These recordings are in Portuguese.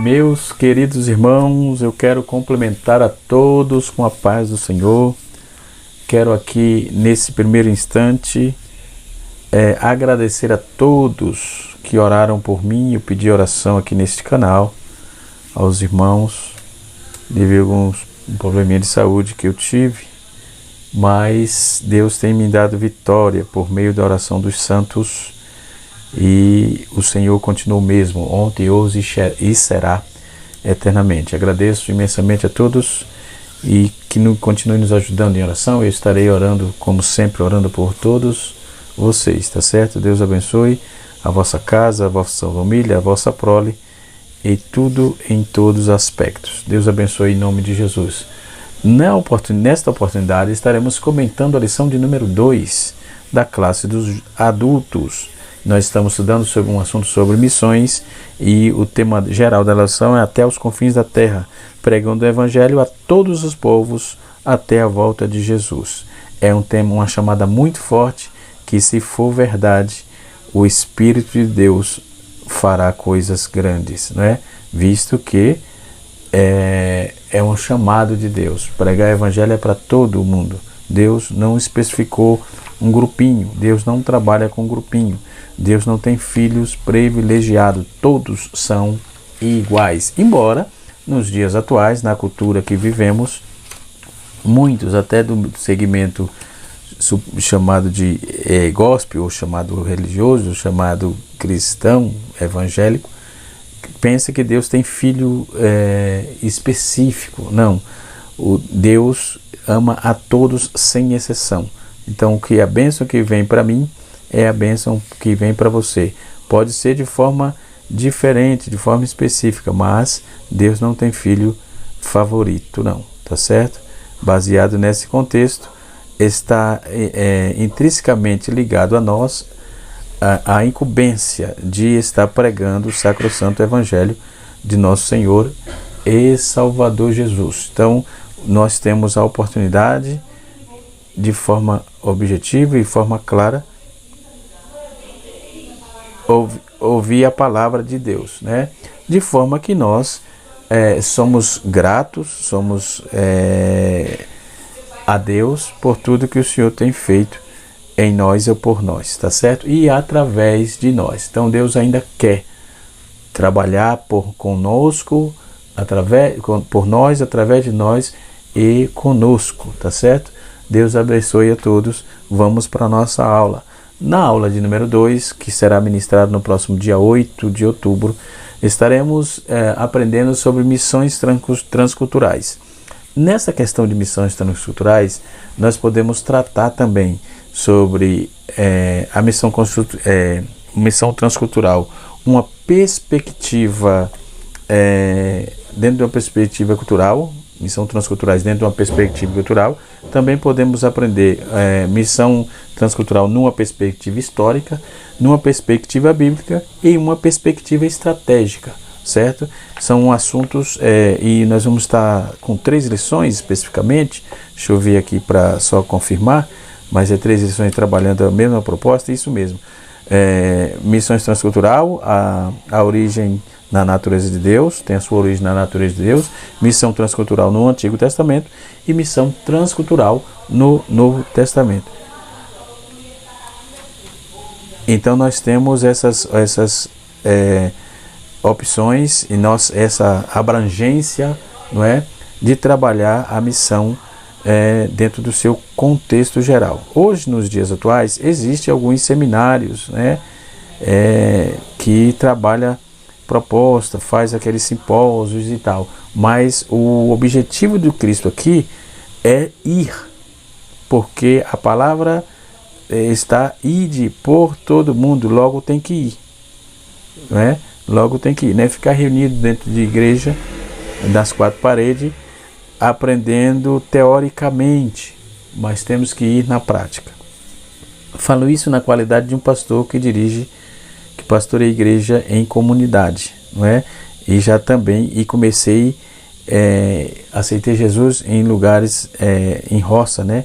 Meus queridos irmãos, eu quero complementar a todos com a paz do Senhor. Quero aqui, nesse primeiro instante, agradecer a todos que oraram por mim. Eu pedi oração aqui neste canal, aos irmãos, devido a alguns probleminha de saúde que eu tive, mas Deus tem me dado vitória por meio da oração dos santos. E o Senhor continua o mesmo, ontem, hoje e será eternamente. Agradeço imensamente a todos e que continue nos ajudando em oração. Eu estarei orando, como sempre, orando por todos vocês, tá certo? Deus abençoe a vossa casa, a vossa família, a vossa prole e tudo em todos os aspectos. Deus abençoe em nome de Jesus. Nesta oportunidade estaremos comentando a lição de número 2 da classe dos adultos. Nós estamos estudando sobre um assunto sobre missões e o tema geral da lição é até os confins da terra, pregando o evangelho a todos os povos até a volta de Jesus. É um tema, uma chamada muito forte que, se for verdade, o Espírito de Deus fará coisas grandes, não é? Visto que é um chamado de Deus. Pregar o evangelho é para todo mundo. Deus não especificou um grupinho, Deus não trabalha com grupinho. Deus não tem filhos privilegiados, todos são iguais. Embora, nos dias atuais, na cultura que vivemos, muitos até do segmento chamado de gospel, ou chamado religioso, chamado cristão, evangélico, pensa que Deus tem filho específico. Não, Deus ama a todos sem exceção. Então, que a bênção que vem para mim é a bênção que vem para você. Pode ser de forma diferente, de forma específica, mas Deus não tem filho favorito, não, tá certo? Baseado nesse contexto, está intrinsecamente ligado a nós a incumbência de estar pregando o sacrosanto evangelho de nosso Senhor e Salvador Jesus. Então, nós temos a oportunidade, de forma objetiva e forma clara, ouvir a palavra de Deus, né? De forma que nós somos gratos, somos a Deus por tudo que o Senhor tem feito em nós ou por nós, tá certo? E através de nós. Então Deus ainda quer trabalhar conosco, por nós, através de nós e conosco, tá certo? Deus abençoe a todos. Vamos para a nossa aula. Na aula de número 2, que será ministrada no próximo dia 8 de outubro, estaremos aprendendo sobre missões transculturais. Nessa questão de missões transculturais, nós podemos tratar também sobre a missão transcultural, uma perspectiva dentro de uma perspectiva cultural, missão transculturais dentro de uma perspectiva cultural. Também podemos aprender missão transcultural numa perspectiva histórica, numa perspectiva bíblica e uma perspectiva estratégica, certo? São assuntos e nós vamos estar com 3 lições especificamente. Deixa eu ver aqui para só confirmar, mas 3 lições trabalhando a mesma proposta, isso mesmo. Missões transcultural, a origem na natureza de Deus, tem a sua origem na natureza de Deus, missão transcultural no Antigo Testamento e missão transcultural no Novo Testamento. Então nós temos essas opções e essa abrangência, não é, de trabalhar a missão dentro do seu contexto geral. Hoje, nos dias atuais, existem alguns seminários, né, que trabalham proposta, faz aqueles simpósios e tal, mas o objetivo do Cristo aqui é ir, porque a palavra está ide por todo mundo, logo tem que ir, né? Logo tem que ir, né? Ficar reunido dentro de igreja, das 4 paredes, aprendendo teoricamente, mas temos que ir na prática. Falo isso na qualidade de um pastor que pastoreia a igreja em comunidade, não é? E já também, comecei, aceitei Jesus em lugares, em roça, né?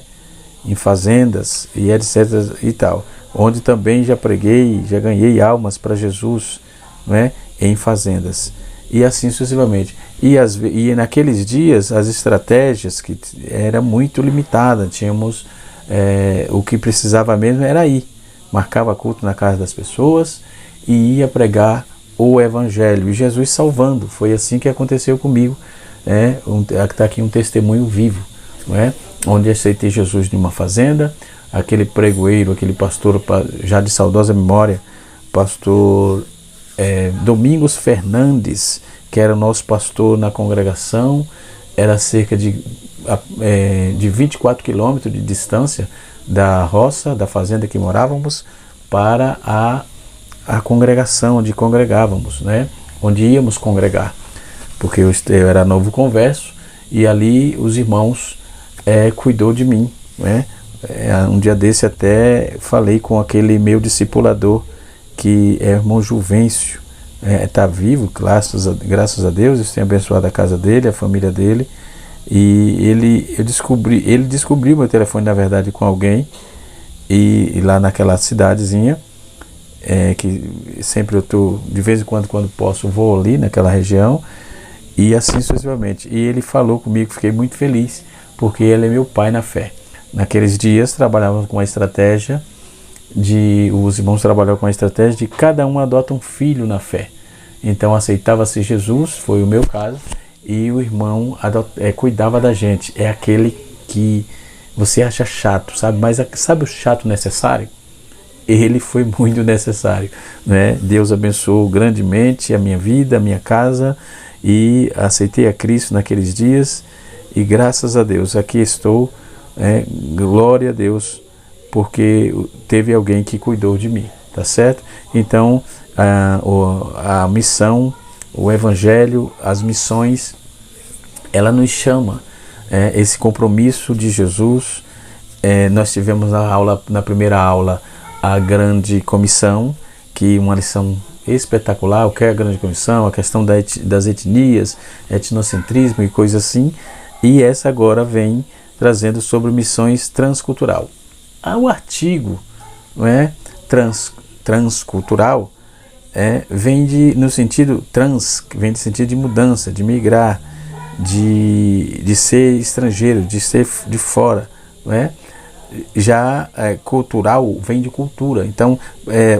Em fazendas e etc e tal, onde também já preguei, já ganhei almas para Jesus, não é? Em fazendas. e assim sucessivamente. E naqueles dias as estratégias que era muito limitada, tínhamos o que precisava mesmo era ir, marcava culto na casa das pessoas e ia pregar o evangelho, e Jesus salvando. Foi assim que aconteceu comigo. Está aqui um testemunho vivo, não é? Onde aceitei Jesus numa fazenda, aquele pregoeiro, aquele pastor já de saudosa memória, pastor Domingos Fernandes, que era o nosso pastor na congregação, era cerca de 24 quilômetros de distância da roça, da fazenda que morávamos, para a congregação onde congregávamos, né? Onde íamos congregar, porque eu era novo converso, e ali os irmãos cuidou de mim, né? Um dia desse até falei com aquele meu discipulador, que é o irmão Juvencio, está vivo, graças a Deus. Deus tem abençoado a casa dele, a família dele, e ele descobriu meu telefone, na verdade, com alguém, e lá naquela cidadezinha, que sempre eu estou, de vez em quando posso, vou ali naquela região, e assim sucessivamente. E ele falou comigo, fiquei muito feliz, porque ele é meu pai na fé. Naqueles dias trabalhávamos com a estratégia os irmãos trabalhavam com a estratégia de cada um adota um filho na fé. Então aceitava-se Jesus, foi o meu caso, e o irmão cuidava da gente. É aquele que você acha chato, sabe? Mas sabe o chato necessário? Ele foi muito necessário, né? Deus abençoou grandemente a minha vida, a minha casa, e aceitei a Cristo naqueles dias, e graças a Deus aqui estou, glória a Deus, porque teve alguém que cuidou de mim, tá certo? Então a missão, o evangelho, as missões, ela nos chama, esse compromisso de Jesus. Nós tivemos na primeira aula a grande comissão, que uma lição espetacular. O que é a grande comissão? A questão das etnias, etnocentrismo e coisas assim. E essa agora vem trazendo sobre missões transcultural. O artigo, não é, transcultural, vem no sentido vem de sentido de mudança, de migrar, de ser estrangeiro, de ser de fora, não é? Já cultural vem de cultura, então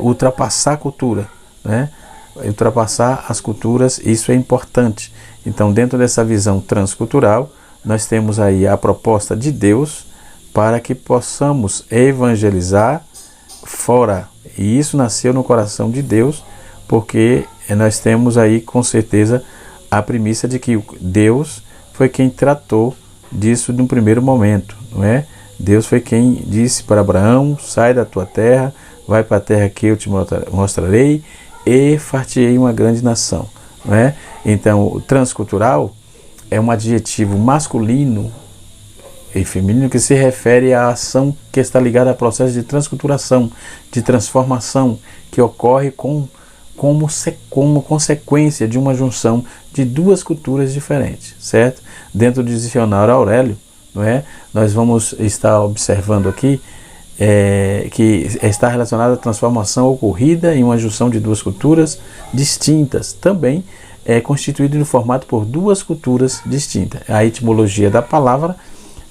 ultrapassar a cultura, né? Ultrapassar as culturas, isso é importante. Então, dentro dessa visão transcultural, nós temos aí a proposta de Deus para que possamos evangelizar fora. E isso nasceu no coração de Deus, porque nós temos aí com certeza a premissa de que Deus foi quem tratou disso de um primeiro momento, não é? Deus foi quem disse para Abraão: sai da tua terra, vai para a terra que eu te mostrarei, e far-te-ei uma grande nação, não é? Então, o transcultural é um adjetivo masculino e feminino que se refere à ação que está ligada ao processo de transculturação, de transformação, que ocorre como consequência de uma junção de duas culturas diferentes, certo? Dentro do dicionário Aurélio, não é? Nós vamos estar observando aqui que está relacionada à transformação ocorrida em uma junção de duas culturas distintas. Também é constituído no formato por duas culturas distintas. A etimologia da palavra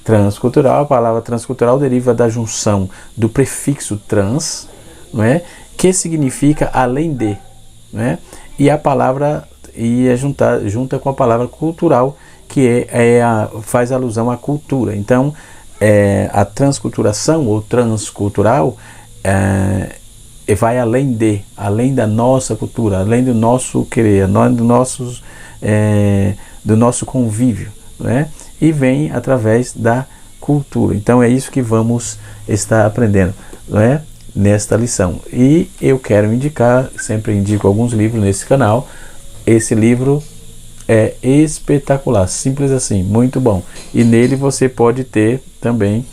transcultural, a palavra transcultural deriva da junção do prefixo trans, não é? Que significa além de, não é? E a palavra junta com a palavra cultural, que faz alusão à cultura. Então, a transculturação ou transcultural vai além da nossa cultura, além do nosso querer, do nosso convívio, né? E vem através da cultura. Então é isso que vamos estar aprendendo, né, nesta lição. E eu quero indicar, sempre indico alguns livros nesse canal. Esse livro é espetacular, simples assim, muito bom. E nele você pode ter também,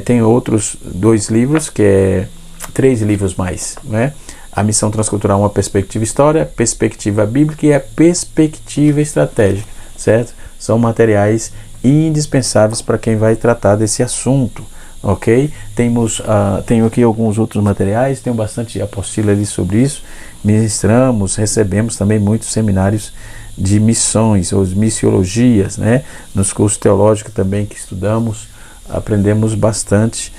tem outros 2 livros, que é 3 livros mais, né? A Missão Transcultural, uma perspectiva história, perspectiva bíblica e a perspectiva estratégica, certo? São materiais indispensáveis para quem vai tratar desse assunto, ok? Tenho aqui alguns outros materiais, tenho bastante apostila ali sobre isso, ministramos, recebemos também muitos seminários de missões, ou missiologias, né? Nos cursos teológicos também que estudamos, aprendemos bastante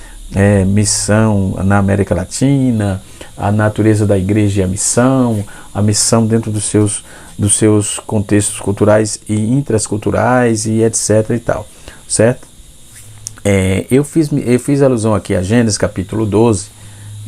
missão na América Latina, a natureza da igreja e a missão dentro dos seus contextos culturais e intraculturais e etc e tal, certo? Eu fiz alusão aqui a Gênesis capítulo 12,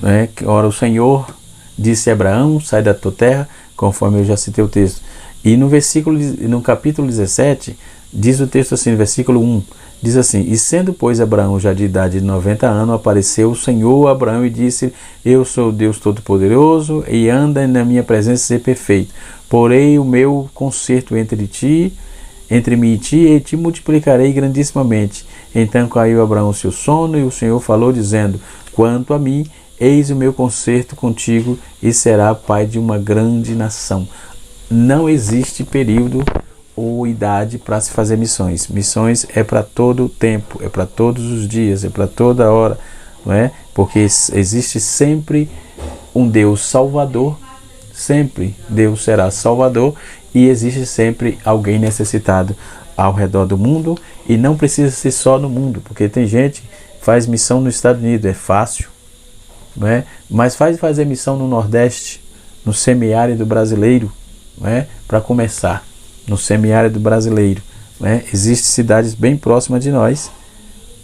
né, que ora o Senhor disse a Abraão, sai da tua terra, conforme eu já citei o texto. E no capítulo 17, diz o texto assim, no versículo 1, diz assim: e sendo, pois, Abraão já de idade de 90 anos, apareceu o Senhor a Abraão e disse: eu sou o Deus Todo-Poderoso, e anda na minha presença ser perfeito. Porém o meu concerto entre mim e ti, e te multiplicarei grandissimamente. Então caiu Abraão seu sono, e o Senhor falou, dizendo: quanto a mim, eis o meu concerto contigo, e será pai de uma grande nação. Não existe período ou idade para se fazer missões. Missões é para todo o tempo, é para todos os dias, é para toda hora, não é? Porque existe sempre um Deus Salvador, sempre Deus será Salvador, e existe sempre alguém necessitado ao redor do mundo, e não precisa ser só no mundo, porque tem gente que faz missão nos Estados Unidos, é fácil, não é? Mas fazer missão no Nordeste, no semiárido brasileiro, não é? Para começar, no semiárido brasileiro, não é? Existem cidades bem próximas de nós,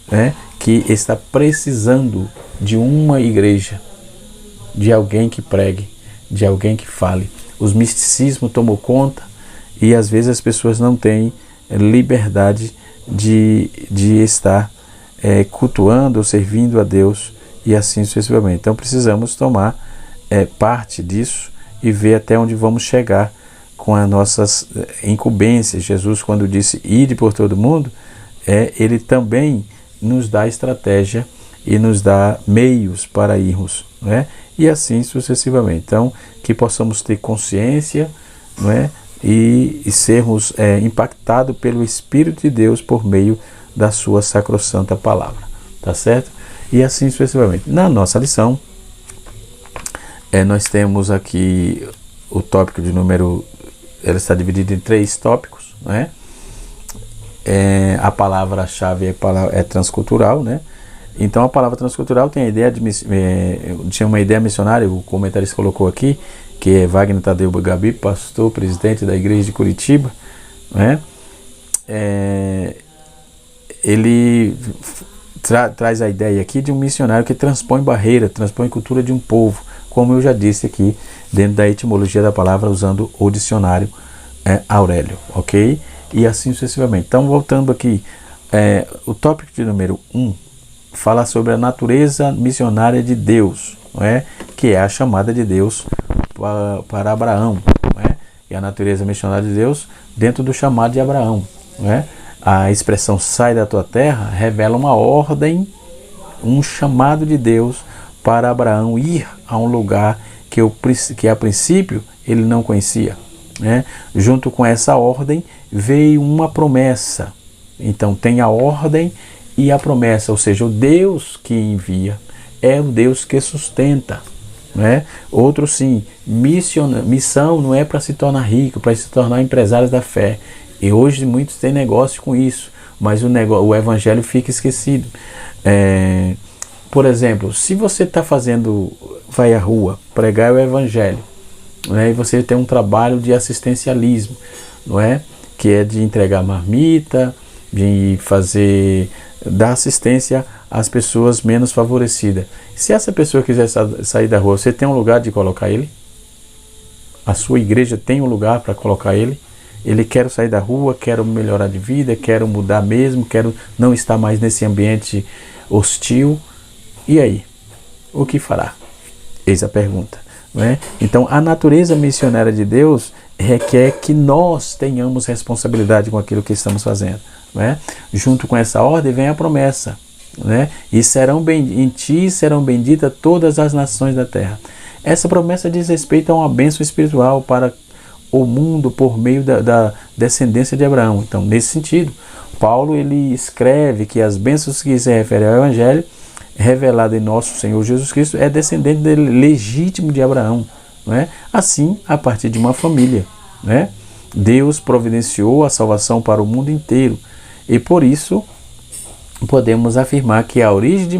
né, que está precisando de uma igreja, de alguém que pregue, de alguém que fale. Os misticismos tomou conta, e às vezes as pessoas não têm liberdade de estar cultuando ou servindo a Deus, e assim sucessivamente. Então precisamos tomar parte disso e ver até onde vamos chegar com as nossas incumbências. Jesus, quando disse ide por todo mundo, ele também nos dá estratégia e nos dá meios para irmos, não é? E assim sucessivamente. Então, que possamos ter consciência, não é? E sermos impactados pelo Espírito de Deus por meio da sua sacrossanta palavra, tá certo? E assim sucessivamente. Na nossa lição, nós temos aqui o tópico de número, ela está dividida em 3 tópicos, não é? A palavra-chave é transcultural, né? Então a palavra transcultural tem a ideia tinha uma ideia missionária, o comentarista colocou aqui, que é Wagner Tadeu Gabi, pastor, presidente da igreja de Curitiba, né? Ele traz a ideia aqui de um missionário que transpõe barreira, transpõe cultura de um povo, como eu já disse aqui, dentro da etimologia da palavra, usando o dicionário Aurélio, ok? E assim sucessivamente. Então, voltando aqui, o tópico de número 1 fala sobre a natureza missionária de Deus, não é? Que é a chamada de Deus para Abraão, não é? E a natureza missionária de Deus dentro do chamado de Abraão, não é? A expressão sai da tua terra revela uma ordem, um chamado de Deus para Abraão ir a um lugar que a princípio ele não conhecia, né? Junto com essa ordem veio uma promessa. Então tem a ordem e a promessa, ou seja, o Deus que envia é o Deus que sustenta, né? Outro sim, missão não é para se tornar rico, para se tornar empresários da fé. E hoje muitos têm negócio com isso, mas o evangelho fica esquecido. Por exemplo, se você está vai à rua, pregar o evangelho, né, e você tem um trabalho de assistencialismo, não é? Que é de entregar marmita, de dar assistência às pessoas menos favorecidas. Se essa pessoa quiser sair da rua, você tem um lugar de colocar ele? A sua igreja tem um lugar para colocar ele? Ele quer sair da rua, quer melhorar de vida, quer mudar mesmo, quer não estar mais nesse ambiente hostil. E aí? O que fará? Eis a pergunta, não é? Então, a natureza missionária de Deus requer que nós tenhamos responsabilidade com aquilo que estamos fazendo, não é? Junto com essa ordem vem a promessa, né? E em ti serão benditas todas as nações da terra. Essa promessa diz respeito a uma bênção espiritual para o mundo por meio da descendência de Abraão. Então, nesse sentido, Paulo ele escreve que as bênçãos que se referem ao Evangelho revelado em nosso Senhor Jesus Cristo é descendente legítimo de Abraão, não é? Assim, a partir de uma família, né? Deus providenciou a salvação para o mundo inteiro e por isso podemos afirmar que a origem de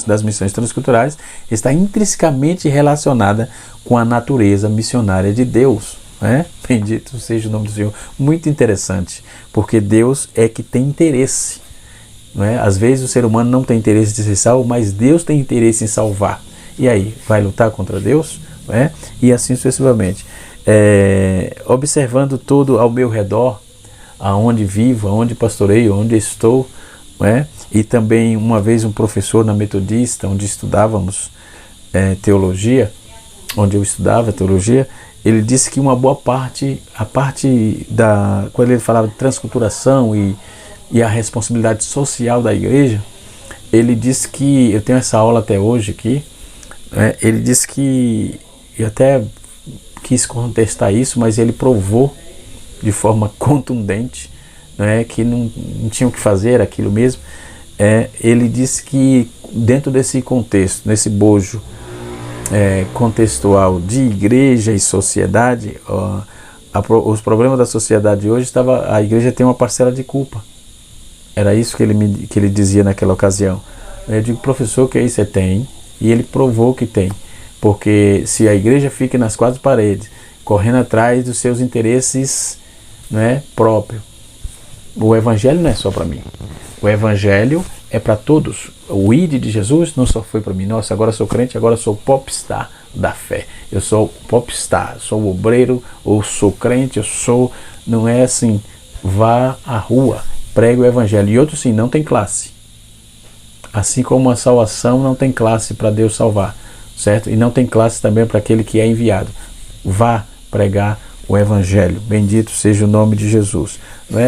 das missões transculturais está intrinsecamente relacionada com a natureza missionária de Deus. Né? Bendito seja o nome do Senhor. Muito interessante, porque Deus é que tem interesse. Não é? Às vezes o ser humano não tem interesse de ser salvo, mas Deus tem interesse em salvar. E aí, vai lutar contra Deus? Não é? E assim sucessivamente. Observando tudo ao meu redor, aonde vivo, aonde pastoreio, onde estou, não é? E também uma vez um professor na Metodista, onde estudávamos teologia, onde eu estudava teologia, ele disse que uma boa parte, quando ele falava de transculturação e a responsabilidade social da igreja, ele disse que, eu tenho essa aula até hoje aqui, ele disse que, eu até quis contestar isso, mas ele provou de forma contundente, que não tinha o que fazer, era aquilo mesmo. Ele disse que dentro desse contexto, nesse bojo contextual de igreja e sociedade, os problemas da sociedade hoje, a igreja tem uma parcela de culpa. Era isso que ele dizia naquela ocasião. Eu digo, professor, que aí você tem? E ele provou que tem. Porque se a igreja fica nas quatro paredes, correndo atrás dos seus interesses próprios, o evangelho não é só para mim. O evangelho é para todos. O ID de Jesus não só foi para mim. Nossa, agora sou crente, agora sou popstar da fé. Eu sou popstar, sou obreiro, ou sou crente, não é assim. Vá à rua, pregue o evangelho. E outro sim, não tem classe. Assim como a salvação não tem classe para Deus salvar, certo? E não tem classe também para aquele que é enviado. Vá pregar o evangelho. Bendito seja o nome de Jesus.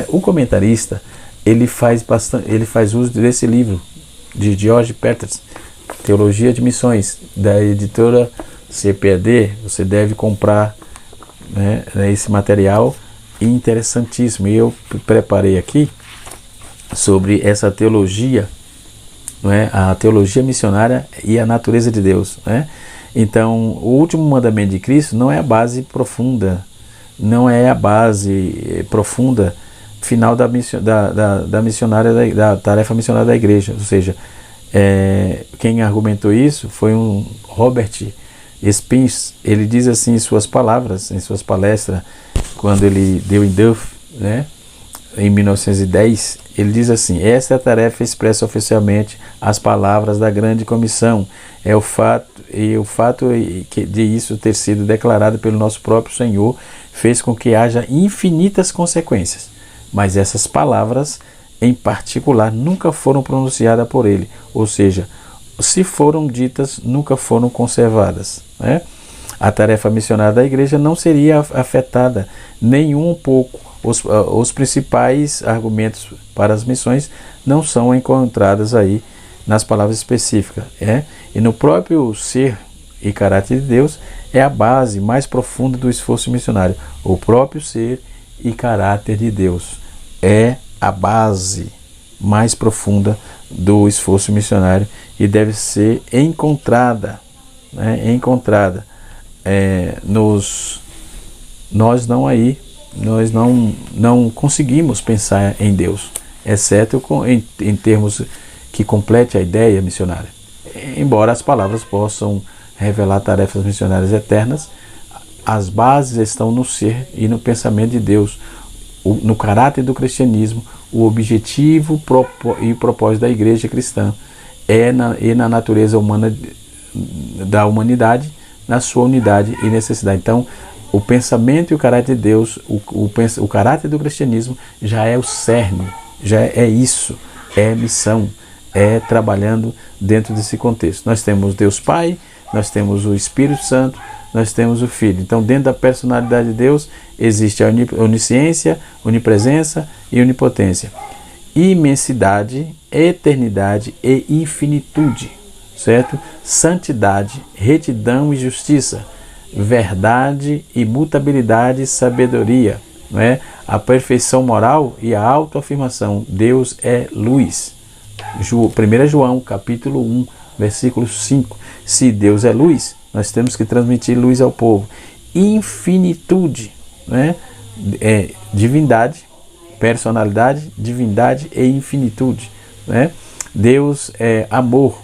O comentarista, ele faz uso desse livro de George Peterson, Teologia de Missões, da editora CPAD. Você deve comprar esse material interessantíssimo. E eu preparei aqui sobre essa teologia, a teologia missionária e a natureza de Deus. Então, o último mandamento de Cristo não é a base profunda, final da tarefa missionária da igreja. Ou seja, quem argumentou isso foi um Robert Spence. Ele diz assim em suas palavras, em suas palestras, quando ele deu em Duff, em 1910, ele diz assim: esta tarefa expressa oficialmente as palavras da grande comissão. O fato de isso ter sido declarado pelo nosso próprio Senhor fez com que haja infinitas consequências, mas essas palavras em particular nunca foram pronunciadas por ele, ou seja, se foram ditas, nunca foram conservadas. A tarefa missionária da igreja não seria afetada nem um pouco. Os principais argumentos para as missões não são encontrados aí nas palavras específicas. E no próprio ser e caráter de Deus é a base mais profunda do esforço missionário. O próprio ser e caráter de Deus é a base mais profunda do esforço missionário e deve ser encontrada. Nós não conseguimos pensar em Deus, exceto em termos que complete a ideia missionária. Embora as palavras possam revelar tarefas missionárias eternas, as bases estão no ser e no pensamento de Deus, no caráter do cristianismo. O objetivo e o propósito da igreja cristã e na natureza humana da humanidade, na sua unidade e necessidade. Então, o pensamento e o caráter de Deus, o caráter do cristianismo já é o cerne, já é isso, é missão, é trabalhando dentro desse contexto. Nós temos Deus Pai, nós temos o Espírito Santo, nós temos o Filho. Então, dentro da personalidade de Deus, existe a onisciência, onipresença e onipotência. Imensidade, eternidade e infinitude, certo? Santidade, retidão e justiça. Verdade, imutabilidade e sabedoria, a perfeição moral e a autoafirmação. Deus é luz. 1 João capítulo 1, versículo 5. Se Deus é luz, nós temos que transmitir luz ao povo. Infinitude, divindade, personalidade, divindade e infinitude, né? Deus é amor.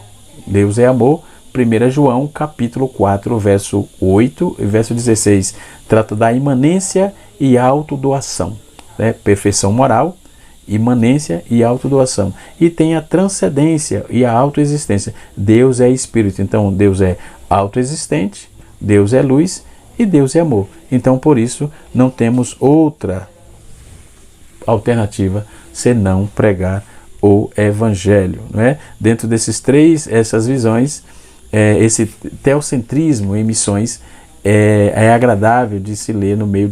Deus é amor. 1 João capítulo 4, verso 8 e verso 16, trata da imanência e autodoação, né? Perfeição moral, imanência e autodoação. E tem a transcendência e a autoexistência. Deus é espírito, então Deus é autoexistente, Deus é luz e Deus é amor. Então por isso não temos outra alternativa senão pregar o evangelho, não é? Dentro desses essas visões, esse teocentrismo em missões é agradável de se ler no meio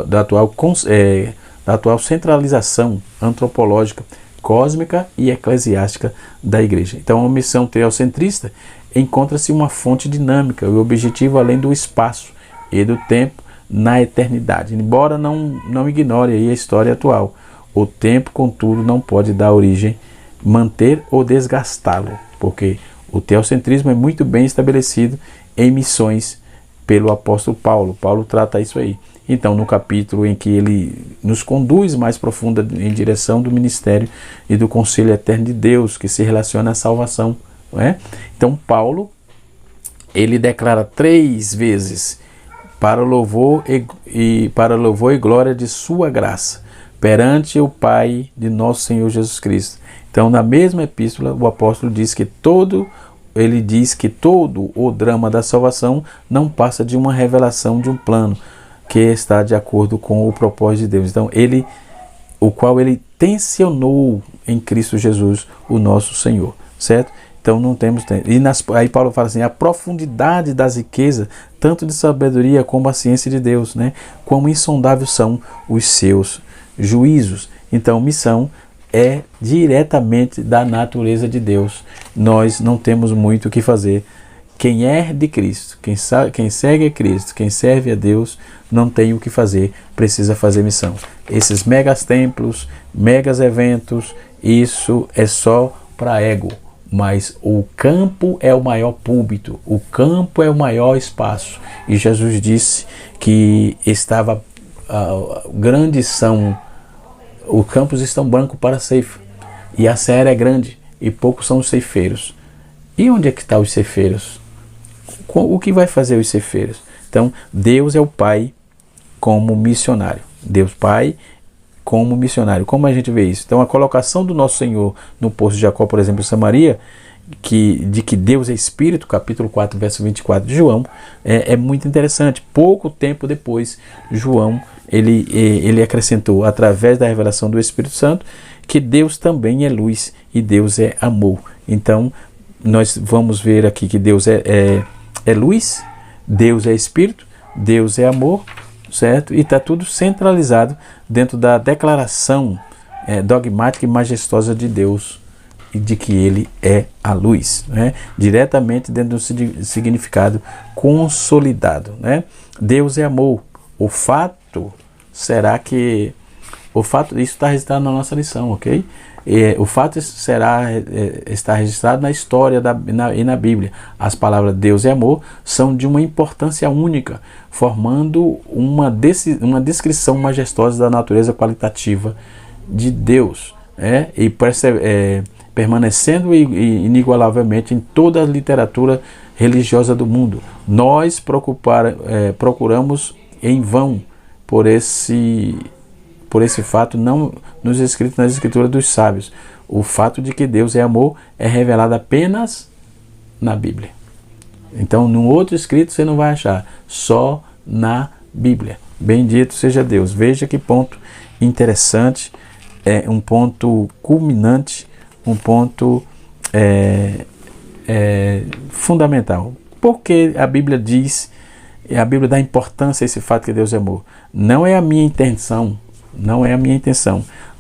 da atual centralização antropológica, cósmica e eclesiástica da igreja. Então a missão teocentrista encontra-se uma fonte dinâmica e objetivo além do espaço e do tempo na eternidade, embora não ignore aí a história atual. O tempo, contudo, não pode dar origem, manter ou desgastá-lo, porque o teocentrismo é muito bem estabelecido em missões pelo apóstolo Paulo. Paulo trata isso aí. Então, no capítulo em que ele nos conduz mais profunda em direção do ministério e do conselho eterno de Deus, que se relaciona à salvação, não é? Então, Paulo, ele declara 3 vezes para louvor e glória de sua graça, perante o Pai de nosso Senhor Jesus Cristo. Então, na mesma epístola, o apóstolo diz que todo o drama da salvação não passa de uma revelação de um plano que está de acordo com o propósito de Deus. Então, o qual ele tensionou em Cristo Jesus, o nosso Senhor, certo? Então não temos tempo. Aí Paulo fala assim: a profundidade das riquezas, tanto de sabedoria como a ciência de Deus, né? Quão insondáveis são os seus juízos. Então, missão é diretamente da natureza de Deus. Nós não temos muito o que fazer. Quem é de Cristo, quem segue a Cristo, quem serve a Deus, não tem o que fazer, precisa fazer missão. Esses megas templos, megas eventos, isso é só para ego. Mas o campo é o maior púlpito, o campo é o maior espaço. E Jesus disse que grandes são, os campos estão brancos para a ceifa, e a seara é grande, e poucos são os ceifeiros. E onde é que estão os ceifeiros? O que vai fazer os ceifeiros? Então, Deus é o Pai como missionário. Deus Pai como missionário. Como a gente vê isso? Então, a colocação do nosso Senhor no poço de Jacó, por exemplo, em Samaria, de que Deus é Espírito, capítulo 4, verso 24 de João, é muito interessante. Pouco tempo depois, João, ele acrescentou, através da revelação do Espírito Santo, que Deus também é luz e Deus é amor. Então, nós vamos ver aqui que Deus é luz, Deus é Espírito, Deus é amor, certo? E está tudo centralizado dentro da declaração dogmática e majestosa de Deus, e de que Ele é a luz, né? Diretamente dentro do significado consolidado, né? Deus é amor. O fato isso está registrado na nossa lição, ok? O fato está registrado na história e na Bíblia. As palavras Deus é amor são de uma importância única, formando uma descrição majestosa da natureza qualitativa de Deus, e permanecendo inigualavelmente em toda a literatura religiosa do mundo. Nós procuramos em vão por esse fato não nos escritos nas escrituras dos sábios. O fato de que Deus é amor é revelado apenas na Bíblia. Então, num outro escrito você não vai achar, só na Bíblia. Bendito seja Deus. Veja que ponto interessante, um ponto culminante, um ponto fundamental. Porque a Bíblia dá importância a esse fato que Deus é amor. Não é a minha intenção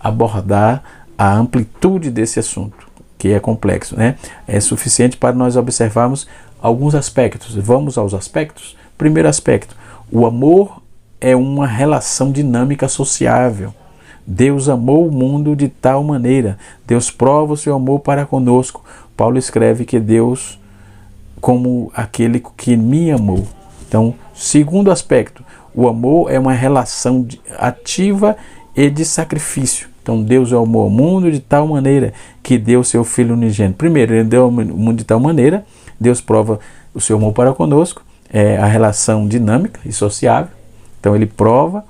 abordar a amplitude desse assunto, que é complexo, né? É suficiente para nós observarmos alguns aspectos. Vamos aos aspectos. Primeiro aspecto: o amor é uma relação dinâmica sociável. Deus amou o mundo de tal maneira. Deus prova o seu amor para conosco. Paulo escreve que Deus como aquele que me amou. Então, segundo aspecto, o amor é uma relação ativa e de sacrifício. Então Deus amou o mundo de tal maneira que deu seu Filho unigênito. Primeiro, Ele deu o mundo de tal maneira, Deus prova o seu amor para conosco, é a relação dinâmica e sociável. Então Ele prova,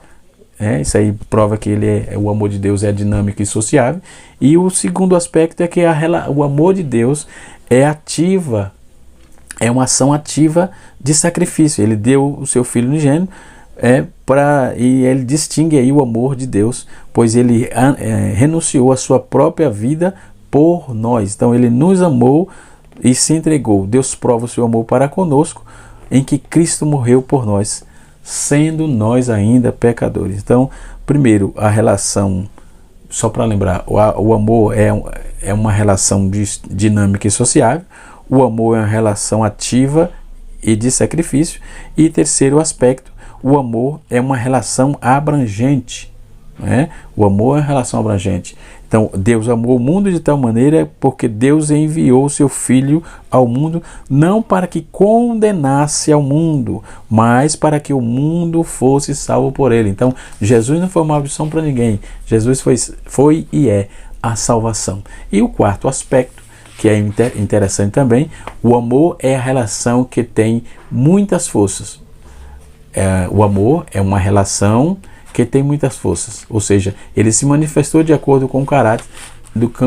isso aí prova que o amor de Deus é dinâmico e sociável. E o segundo aspecto é que o amor de Deus é ativa, é uma ação ativa de sacrifício. Ele deu o seu Filho unigênito, e ele distingue aí o amor de Deus, pois ele renunciou a sua própria vida por nós. Então ele nos amou e se entregou. Deus prova o seu amor para conosco em que Cristo morreu por nós, sendo nós ainda pecadores. Então, primeiro, a relação, só para lembrar, o amor é uma relação dinâmica e sociável. O amor é uma relação ativa e de sacrifício. E terceiro aspecto, o amor é uma relação abrangente. O amor é uma relação abrangente. Então, Deus amou o mundo de tal maneira porque Deus enviou o seu Filho ao mundo, não para que condenasse ao mundo, mas para que o mundo fosse salvo por ele. Então, Jesus não foi uma maldição para ninguém. Jesus foi e é a salvação. E o quarto aspecto, que é interessante também, o amor é a relação que tem muitas forças. O amor é uma relação que tem muitas forças, ou seja, ele se manifestou de acordo com o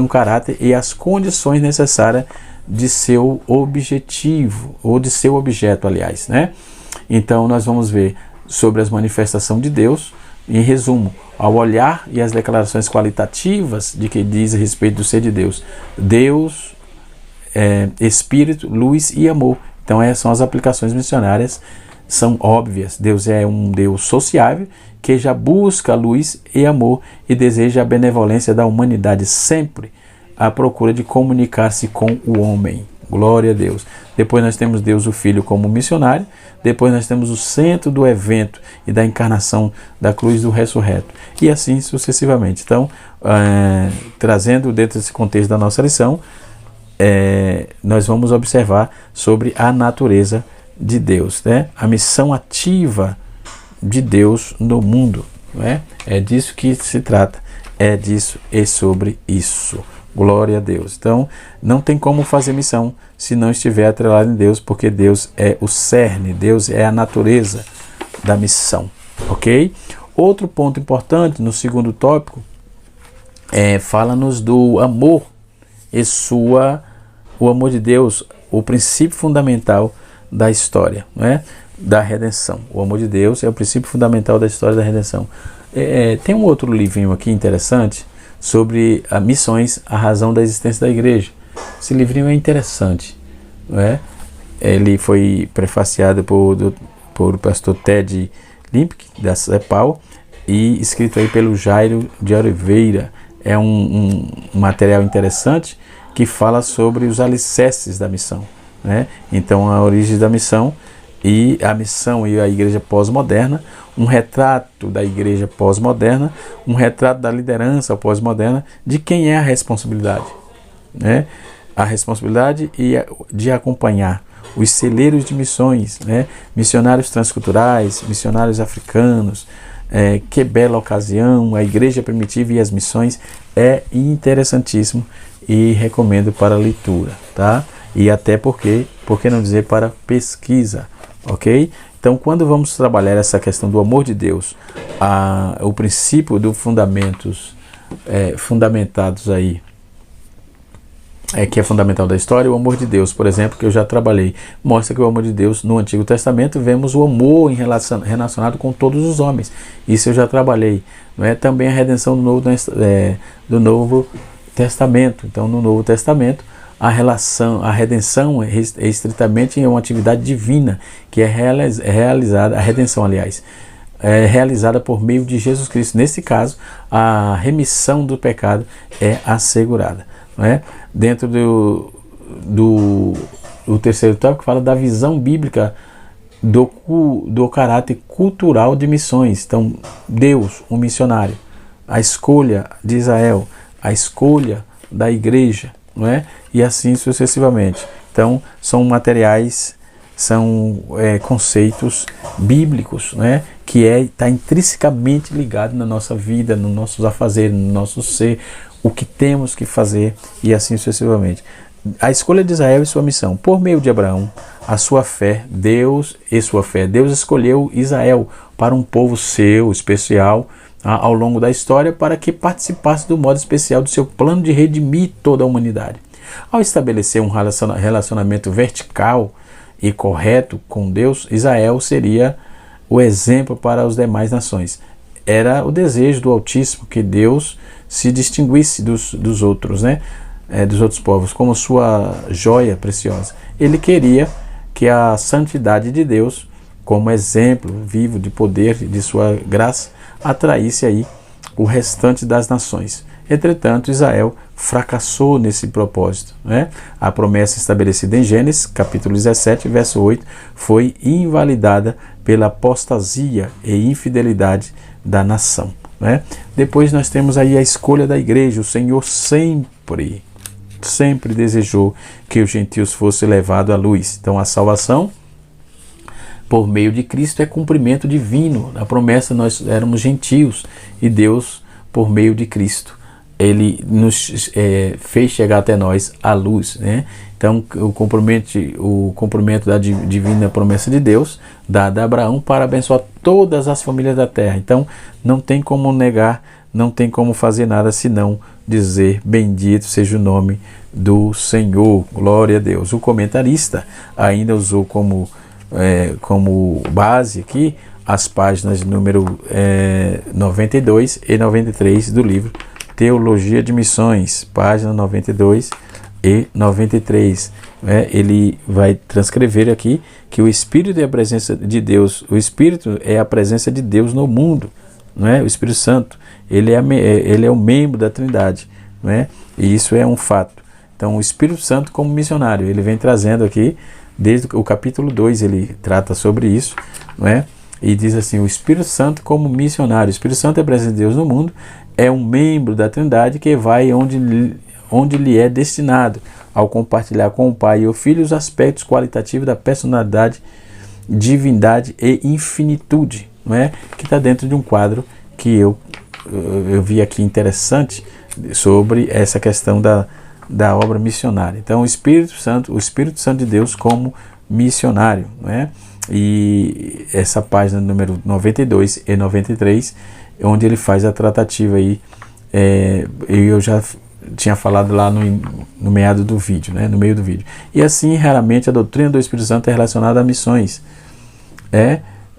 caráter e as condições necessárias de seu objetivo, ou de seu objeto, aliás, Então nós vamos ver sobre as manifestações de Deus, em resumo, ao olhar e as declarações qualitativas de que diz a respeito do ser de Deus. Deus é Espírito, luz e amor. Então essas são as aplicações missionárias, são óbvias. Deus é um Deus sociável que já busca luz e amor e deseja a benevolência da humanidade, sempre à procura de comunicar-se com o homem. Glória a Deus. Depois nós temos Deus o Filho como missionário. Depois nós temos o centro do evento e da encarnação da cruz do ressurreto. E assim sucessivamente. Então, trazendo dentro desse contexto da nossa lição, nós vamos observar sobre a natureza de Deus, a missão ativa de Deus no mundo, é disso que se trata, é disso e sobre isso. Glória a Deus. Então não tem como fazer missão se não estiver atrelado em Deus, porque Deus é o cerne, Deus é a natureza da missão, ok? Outro ponto importante no segundo tópico fala-nos do amor e o amor de Deus, o princípio fundamental da história, da redenção. O amor de Deus é o princípio fundamental da história da redenção. Tem um outro livrinho aqui interessante sobre missões, a razão da existência da igreja. Esse livrinho é interessante, Ele foi prefaciado por pastor Ted Limpke, da CEPAL, e escrito aí pelo Jairo de Oliveira. É um material interessante que fala sobre os alicerces da missão, Então a origem da missão e a igreja pós-moderna, um retrato da igreja pós-moderna, um retrato da liderança pós-moderna, de quem é a responsabilidade, a responsabilidade de acompanhar os celeiros de missões, missionários transculturais, missionários africanos. Que bela ocasião, a igreja primitiva e as missões, é interessantíssimo e recomendo para leitura, tá? E até por que não dizer para pesquisa, ok? Então, quando vamos trabalhar essa questão do amor de Deus, o princípio dos fundamentos fundamentados aí, que é fundamental da história, o amor de Deus, por exemplo, que eu já trabalhei, mostra que o amor de Deus no Antigo Testamento, vemos o amor relacionado com todos os homens. Isso eu já trabalhei. Também a redenção do Novo Testamento. Então, no Novo Testamento, a redenção é estritamente uma atividade divina, que é realizada, a redenção, aliás, é realizada por meio de Jesus Cristo. Nesse caso, a remissão do pecado é assegurada. Dentro do terceiro tópico, fala da visão bíblica do caráter cultural de missões. Então, Deus, um missionário, a escolha de Israel, a escolha da igreja, e assim sucessivamente. Então, são materiais, são conceitos bíblicos, né? Que está intrinsecamente ligado na nossa vida, nos nossos afazeres, no nosso ser, o que temos que fazer e assim sucessivamente. A escolha de Israel e sua missão. Por meio de Abraão, a sua fé, Deus escolheu Israel para um povo seu, especial, ao longo da história, para que participasse do modo especial do seu plano de redimir toda a humanidade. Ao estabelecer um relacionamento vertical e correto com Deus, Israel seria o exemplo para as demais nações. Era o desejo do Altíssimo que Deus se distinguisse dos outros, né? Dos outros povos, como sua joia preciosa. Ele queria que a santidade de Deus, como exemplo vivo de poder e de sua graça, atraísse aí o restante das nações. Entretanto, Israel fracassou nesse propósito, né? A promessa estabelecida em Gênesis, capítulo 17, verso 8, foi invalidada pela apostasia e infidelidade da nação, né? Depois nós temos aí a escolha da igreja. O Senhor sempre desejou que os gentios fossem levados à luz. Então a salvação por meio de Cristo é cumprimento divino. Na promessa nós éramos gentios e Deus, por meio de Cristo, Ele nos fez chegar até nós a luz, né? Então o cumprimento da divina promessa de Deus dada a Abraão para abençoar todas as famílias da terra. Então não tem como negar, não tem como fazer nada senão dizer: bendito seja o nome do Senhor, glória a Deus. O comentarista ainda usou como base aqui as páginas número 92 e 93 do livro Teologia de Missões, página 92 e 93. Ele vai transcrever aqui que o Espírito é a presença de Deus, o Espírito é a presença de Deus no mundo, não é? O Espírito Santo, ele é o membro da Trindade, não é? E isso é um fato. Então o Espírito Santo como missionário, ele vem trazendo aqui, desde o capítulo 2 ele trata sobre isso, não é? E diz assim: o Espírito Santo como missionário. O Espírito Santo é a presença de Deus no mundo, é um membro da Trindade que vai onde lhe é destinado, ao compartilhar com o Pai e o Filho os aspectos qualitativos da personalidade, divindade e infinitude, não é? Que está dentro de um quadro que eu vi aqui interessante sobre essa questão da obra missionária. Então o Espírito Santo de Deus como missionário, não é? E essa página número 92 e 93, onde ele faz a tratativa aí, eu já tinha falado lá no meio do vídeo, né? No meio do vídeo. E assim, raramente a doutrina do Espírito Santo é relacionada a missões,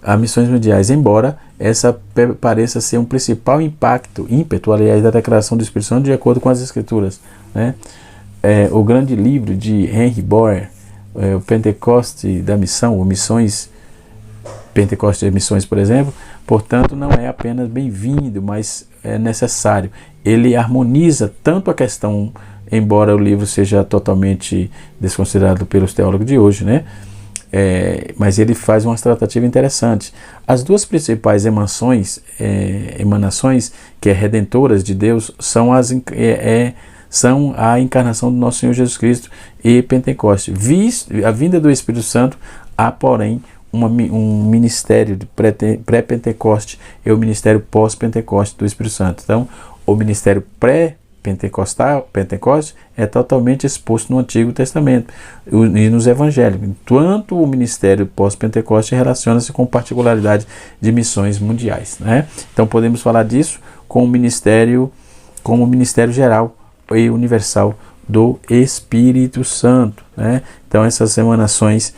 a missões mundiais, embora essa pareça ser um principal ímpeto, aliás, da declaração do Espírito Santo de acordo com as Escrituras, né? O grande livro de Henry Boyer, o Pentecoste da Missão, ou Missões, Pentecoste e Missões, por exemplo, portanto, não é apenas bem-vindo, mas é necessário. Ele harmoniza tanto a questão, embora o livro seja totalmente desconsiderado pelos teólogos de hoje, né? Mas ele faz uma tratativa interessante. As duas principais emanações que é redentoras de Deus são a encarnação do nosso Senhor Jesus Cristo e Pentecoste. A vinda do Espírito Santo, há, porém, um ministério de pré-Pentecoste e o ministério pós-Pentecoste do Espírito Santo. Então, o ministério Pentecoste é totalmente exposto no Antigo Testamento e nos Evangelhos, enquanto o ministério pós-Pentecoste relaciona-se com particularidade de missões mundiais, né? Então podemos falar disso como ministério geral e universal do Espírito Santo, né? Então essas emanações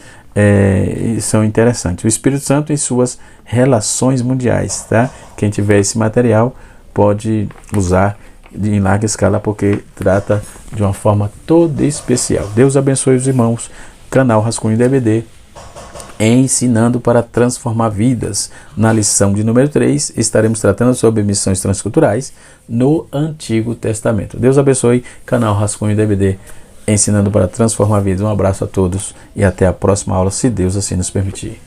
são interessantes. O Espírito Santo em suas relações mundiais, tá? Quem tiver esse material pode usar em larga escala, porque trata de uma forma toda especial. Deus abençoe os irmãos. Canal Rascunho DVD, ensinando para transformar vidas. Na lição de número 3, estaremos tratando sobre missões transculturais no Antigo Testamento. Deus abençoe. Canal Rascunho DVD, ensinando para transformar vidas. Um abraço a todos e até a próxima aula, se Deus assim nos permitir.